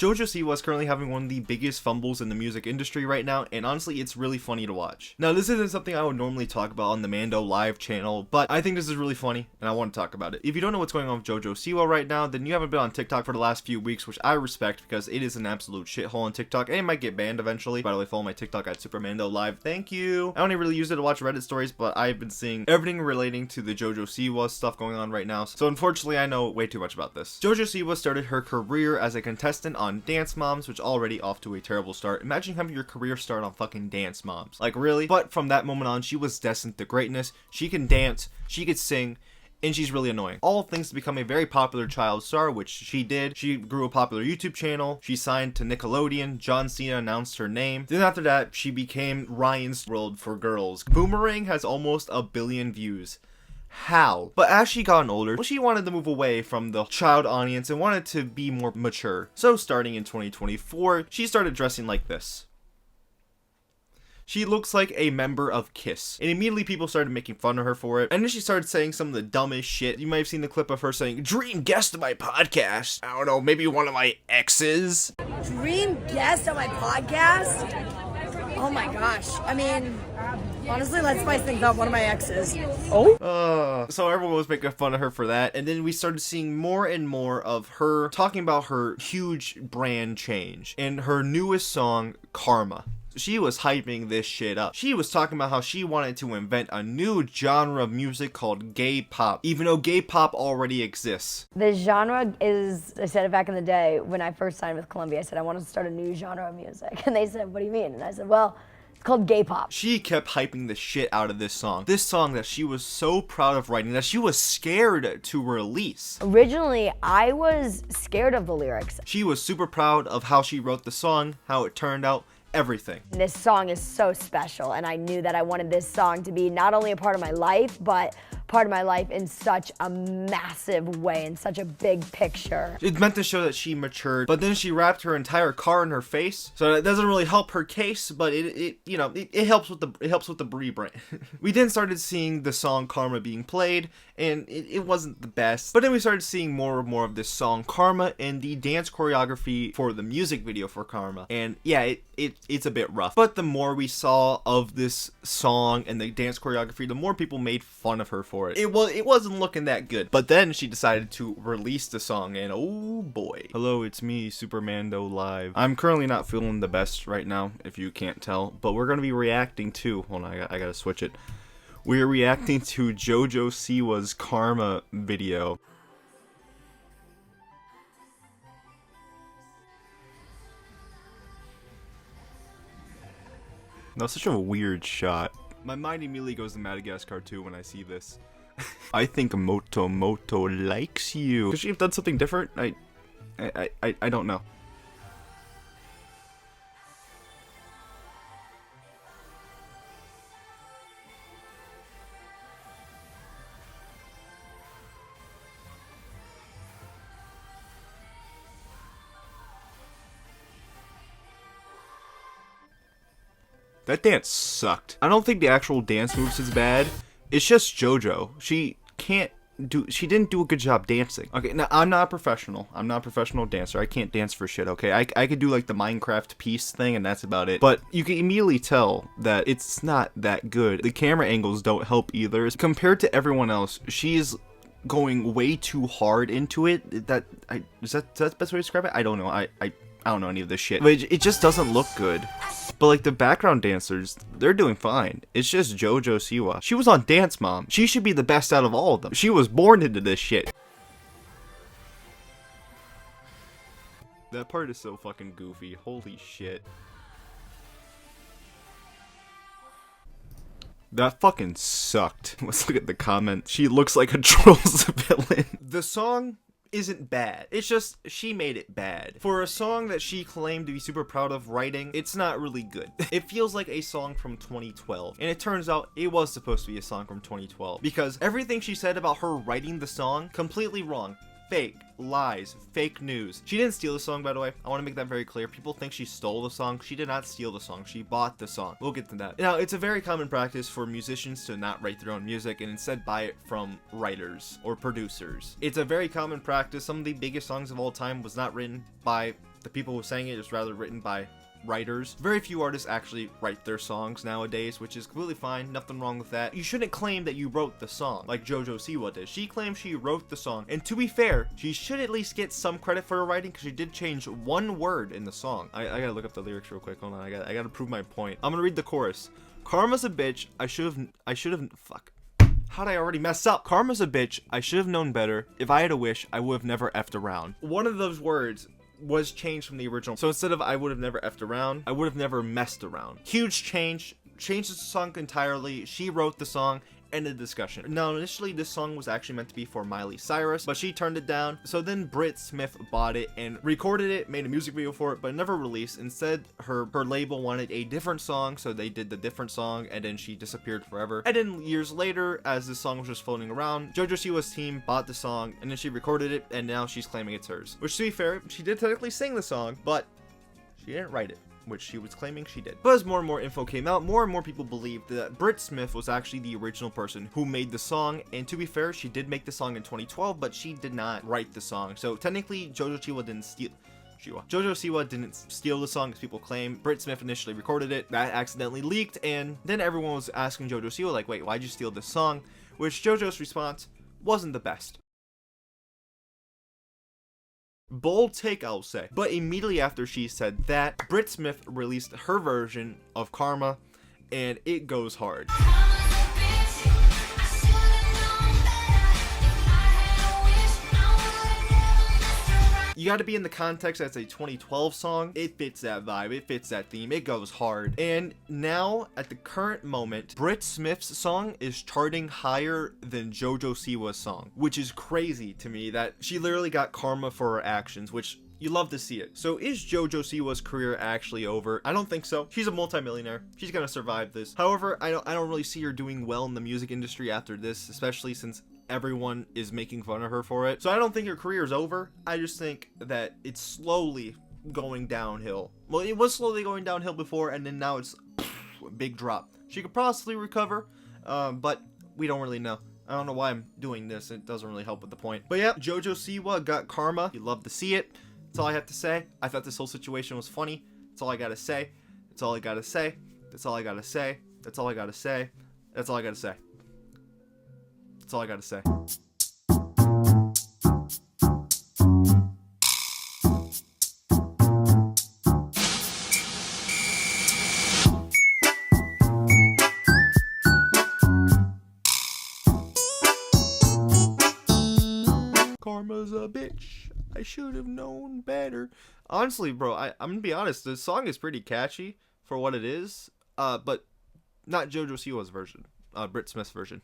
Jojo Siwa is currently having one of the biggest fumbles in the music industry right now, and honestly, it's really funny to watch. Now, this isn't something I would normally talk about on the Mando Live channel, but I think this is really funny, and I want to talk about it. If you don't know what's going on with Jojo Siwa right now, then you haven't been on TikTok for the last few weeks, which I respect because it is an absolute shithole on TikTok, and it might get banned eventually. By the way, follow my TikTok at SuperMando Live. Thank you. I only really use it to watch Reddit stories, but I've been seeing everything relating to the Jojo Siwa stuff going on right now, so unfortunately, I know way too much about this. Jojo Siwa started her career as a contestant on Dance Moms, which already off to a terrible start. Imagine having your career start on fucking Dance Moms. Like, really? But from that moment on, she was destined to greatness. She can dance, she could sing, and she's really annoying. All things to become a very popular child star, which she did. She grew a popular YouTube channel. She signed to Nickelodeon. John Cena announced her name. Then after that, she became Ryan's World for Girls. Boomerang has almost 1 billion views. How? But as she got older, well, she wanted to move away from the child audience and wanted to be more mature. So starting in 2024, she started dressing like this. She looks like a member of Kiss. And immediately people started making fun of her for it. And then she started saying some of the dumbest shit. You might have seen the clip of her saying, "Dream guest of my podcast." I don't know, maybe one of my exes. Dream guest on my podcast? Oh my gosh. I mean, honestly, let's spice things up. One of my exes. Oh? So everyone was making fun of her for that. And then we started seeing more and more of her talking about her huge brand change and her newest song, Karma. She was hyping this shit up. She was talking about how she wanted to invent a new genre of music called gay pop, even though gay pop already exists. The genre is, I said it back in the day when I first signed with Columbia, I said I wanted to start a new genre of music. And they said, "What do you mean?" And I said, "Well, it's called gay pop." She kept hyping the shit out of this song. This song that she was so proud of writing, that she was scared to release. Originally, I was scared of the lyrics. She was super proud of how she wrote the song, how it turned out, everything. This song is so special, and I knew that I wanted this song to be not only a part of my life, but part of my life in such a massive way, in such a big picture. It's meant to show that she matured, but then she wrapped her entire car in her face, so that doesn't really help her case, but it helps with the Brie brand. We then started seeing the song Karma being played, and it wasn't the best, but then we started seeing more and more of this song Karma and the dance choreography for the music video for Karma, and yeah, it's a bit rough. But the more we saw of this song and the dance choreography, the more people made fun of her for it. It wasn't looking that good. But then she decided to release the song, and oh boy. Hello, it's me, SuperMando Live. I'm currently not feeling the best right now, if you can't tell, but we're gonna be reacting to, hold on, I gotta switch it. We're reacting to Jojo Siwa's Karma video. That was such a weird shot. My mind immediately goes to Madagascar too when I see this. I think Moto likes you. Could she have done something different? I don't know. That dance sucked. I don't think the actual dance moves is bad. It's just JoJo. She didn't do a good job dancing. Okay, now I'm not a professional. I'm not a professional dancer. I can't dance for shit, okay? I could do like the Minecraft piece thing and that's about it. But you can immediately tell that it's not that good. The camera angles don't help either. Compared to everyone else, she's going way too hard into it. Is that the best way to describe it? I don't know. I don't know any of this shit. But it just doesn't look good. But like the background dancers, they're doing fine. It's just Jojo Siwa. She was on Dance Mom. She should be the best out of all of them. She was born into this shit. That part is so fucking goofy. Holy shit. That fucking sucked. Let's look at the comments. She looks like a Trolls villain. The song isn't bad. It's just she made it bad. For a song that she claimed to be super proud of writing, it's not really good. It feels like a song from 2012. And it turns out it was supposed to be a song from 2012 because everything she said about her writing the song, completely wrong. Fake, lies, fake news. She didn't steal the song, by the way. I want to make that very clear. People think she stole the song. She did not steal the song. She bought the song. We'll get to that. Now, it's a very common practice for musicians to not write their own music and instead buy it from writers or producers. It's a very common practice. Some of the biggest songs of all time was not written by the people who sang it is rather written by writers. Very few artists actually write their songs nowadays, which is completely fine. Nothing wrong with that. You shouldn't claim that you wrote the song like Jojo Siwa did. She claims she wrote the song, and to be fair, she should at least get some credit for her writing because she did change one word in the song. I gotta look up the lyrics real quick. Hold on, I gotta prove my point. I'm gonna read the chorus. Karma's a bitch. I should have. Fuck. How'd I already mess up? Karma's a bitch. I should have known better. If I had a wish, I would have never effed around. One of those words was changed from the original. So instead of I would have never effed around, I would have never messed around. Huge change. Changed the song entirely. She wrote the song. End of discussion. Now, initially, this song was actually meant to be for Miley Cyrus, but she turned it down. So then Britt Smith bought it and recorded it, made a music video for it, but never released. Instead, her label wanted a different song, so they did the different song, and then she disappeared forever. And then years later, as this song was just floating around, Jojo Siwa's team bought the song, and then she recorded it, and now she's claiming it's hers. Which, to be fair, she did technically sing the song, but she didn't write it, which she was claiming she did. But as more and more info came out, more and more people believed that Britt Smith was actually the original person who made the song. And to be fair, she did make the song in 2012, but she did not write the song. So technically, Jojo Siwa didn't steal the song, as people claim. Britt Smith initially recorded it, that accidentally leaked, and then everyone was asking Jojo Siwa, like, wait, why'd you steal this song? Which Jojo's response wasn't the best. Bold take, I'll say. But immediately after she said that, Britt Smith released her version of Karma, and it goes hard. You got to be in the context that it's a 2012 song. It fits that vibe. It fits that theme. It goes hard. And now, at the current moment, Britt Smith's song is charting higher than Jojo Siwa's song, which is crazy to me that she literally got karma for her actions, which you love to see it. So is Jojo Siwa's career actually over? I don't think so. She's a multimillionaire. She's gonna survive this. However, I don't really see her doing well in the music industry after this, especially since everyone is making fun of her for it. So I don't think her career is over. I just think that it's slowly going downhill. Well, it was slowly going downhill before, and then now it's a big drop. She could possibly recover, but we don't really know. I don't know why I'm doing this. It doesn't really help with the point. But yeah, Jojo Siwa got karma. You love to see it. That's all I have to say. I thought this whole situation was funny. That's all I gotta say. That's all I gotta say. That's all I gotta say. That's all I gotta say. That's all I gotta say. That's all I gotta say. Karma's a bitch. I should have known better. Honestly, bro, I'm gonna be honest. The song is pretty catchy for what it is, but not Jojo Siwa's version. Britt Smith's version.